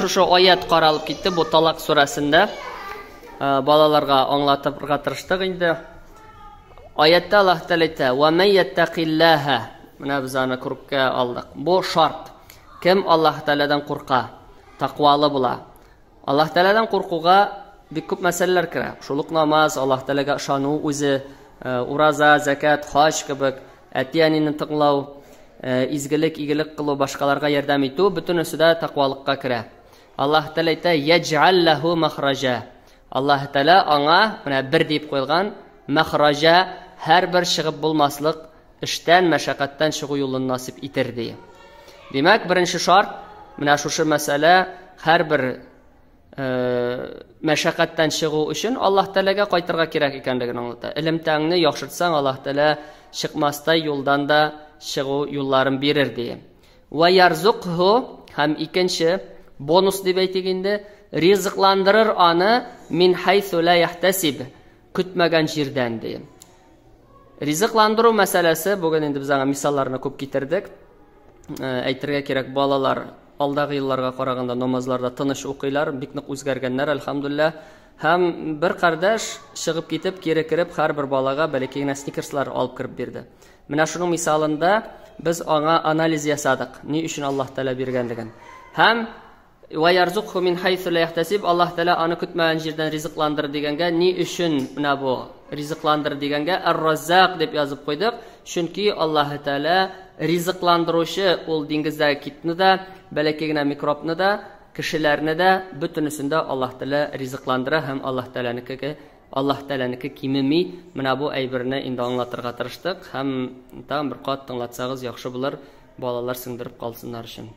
Şu ayet qaralып китте bu Talaq surasында. Балаларга аңлатырга тырыштык инде. Аятта Аллаһ Тәала әйтә: "Ва ман яттақиллаһа", менә без аны күркә алдык. Бу шарт. Кем Аллаһ Тәаладан курка, тақвалы була. Аллаһ Тәаладан куркуга бик күп мәсьәләләр керә. Шулык намаз, Аллаһ Тәалага ышану, үзе ураза, закат, хаҗ кебек, әти-әнине тыңлау, изгелек, игелек кылу, башкаларга ярдәм итү, бөтенесе дә тақвалыкка керә. Аллаһ Тәала әйтә: "Ядж'ал лаху махраҗа". Аллаһ Тәала аңа менә бер дип куйган махраҗа, һәрбер чыгып булмаслык эштән, мәшәкатьтән чыгу юлын насип итер ди. Димәк, беренче шарт менә шушы мәсьәлә һәрбер мәшәкатьтән чыгу өчен Аллаһ Тәаләгә кайтырга кирәк икәнлеген аңлата. Илемтәңне яхшыртсаң, Аллаһ Тәала чыкмастай юлдан да чыгу юлларын бирер ди. Ва ярзукху, һәм икенче бонус дип әйтик инде, ризыкландырыр аны мин хайсу ла яхтасиб, көтмәгән җирдән ди. Ризыкландыру мәсьәләсе, бүген инде без аңа мисалларны күп китердек. Әйтергә кирәк, балалар алдагы елларга караганда намазларда тыныч укыйлар, бик нык үзгәргәннәр, әлхәмдүлилләh. Һәм бер кардәш чыгып китеп, кире кирип, һәрбер балага бәләкәй генә сникерслар алып кирип бирде. Менә шуның мисалында без аңа анализ ясадык, ни өчен Аллаһ Тәала биргәнлеген. Һәм ва ярзукху мин хайсу ла яхтасиб, Аллаһ Тәала аны көтмәгән җирдән ризыкландыр дигәнгә, ни өчен менә бу ризыкландыр дигәнгә ар-раззак дип язып куйдык. Чөнки Аллаһ Тәала ризыкландыручы, ул диңгездәге китне дә, бәләкәй генә микробны да, кешеләрне дә, бөтенесендә Аллаһ Тәала ризыкландыра һәм Аллаһ Тәаләнеке кимеми. Менә бу әйберне инде аңлатырга тырыштык һәм тагын бер кат тыңлатсагыз яхшы булыр, балалар сеңдереп калсыннар өчен.